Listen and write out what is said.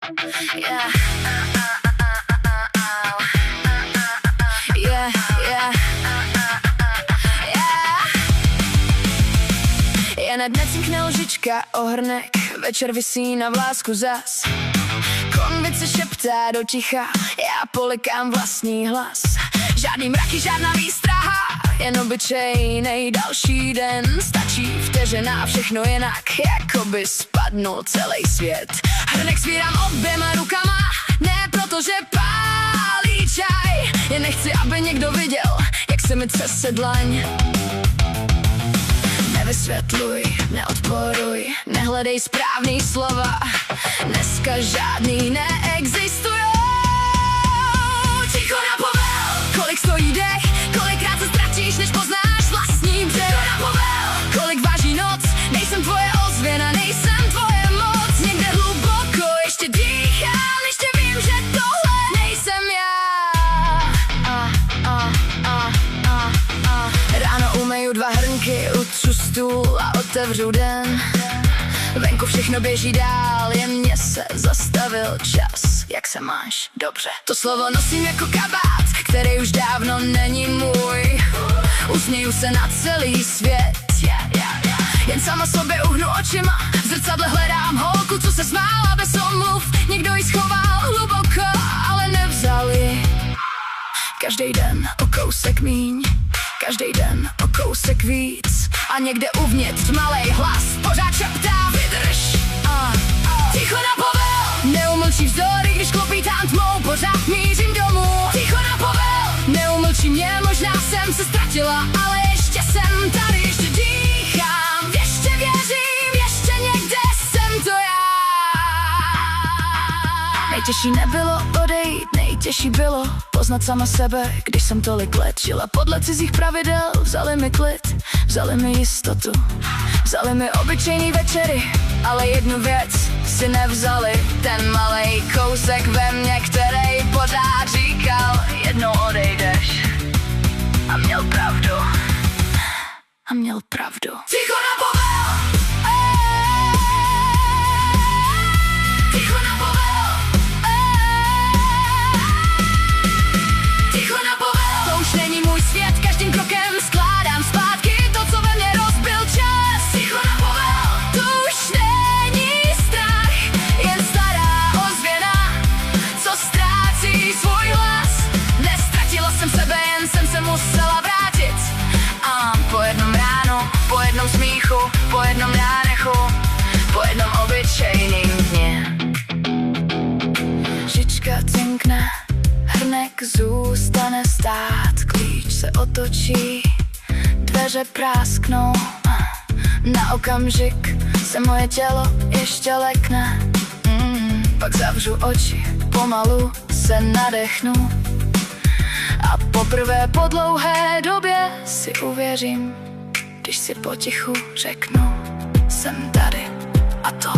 Yeah. Yeah, yeah. Yeah. Je na dne cinkne lžička o hrnek, večer visí na vlásku zas. Konvice šeptá do ticha, já polikám vlastní hlas. Žádný mraky, žádná výstraha, jen obyčejnej další den. Stačí vteřina a všechno jinak, jako by spadnul celý svět. Hrnek svírám oběma rukama, ne protože pálí čaj, jen nechci, aby někdo viděl, jak se mi třese dlaň. Nevysvětluj, neodporuj, nehledej správný slova, dneska žádný neexistujou. Ticho na povel, kolik stojí dech, kolikrát se ztratíš, než poznáš vlastní břeh. Ticho na povel, kolik váží noc, nejsem tvoje ozvěna, nejsem tvoje moc. Někde hluboko ještě dýchám, ještě vím, že tohle nejsem já. Ráno umeju 2 hrnky, utřu stůl a otevřu den. Venku všechno běží dál, jen mě se zastavil čas. Jak se máš? Dobře. To slovo nosím jako kabát, který už dávno není můj. Usměju se na celý svět, jen sama sobě uhnu očima. V zrcadle hledám holku, co se smála bez omluv. Někdo ji schoval hluboko, ale nevzal ji. Každý den o kousek míň, každý den o kousek víc. A někde uvnitř malej hlas pořád šeptá: vydrž. Ticho na povel, neumlčí vzory, když klopítám tmou, pořád mířím domů. Ticho na povel, neumlčí mě, možná jsem se ztratila, ale ještě jsem tady, ještě dýchám, ještě věřím, ještě někde jsem to já. Nejtěžší nebylo odejít, nejtěžší bylo poznat sama sebe, když jsem tolik let žila podle cizích pravidel. Vzali mi klid, vzali mi jistotu, vzali mi obyčejný večery, ale jednu věc si nevzali, ten malej kousek ve mně, který pořád říkal: jednou odejdeš. A měl pravdu, a měl pravdu. Ticho na povel, ticho na povel, ticho na povel. To už není můj svět, každým krokem skládám zpátky to, co ve mně rozbil čas. Ticho na povel, to už není strach, jen stará ozvěna, co ztrácí svůj hlas. Nestratila jsem sebe, jen jsem se musela vrátit. A po jednom ránu, po jednom smíchu, po jednom nádechu, po jednom obyčejným dně. Žička cinkne, hrnek zůstane stát, klíč se otočí, dveře prásknou. Na okamžik se moje tělo ještě lekne, pak zavřu oči, pomalu se nadechnu. A poprvé po dlouhé době si uvěřím, když si potichu řeknu: jsem tady a to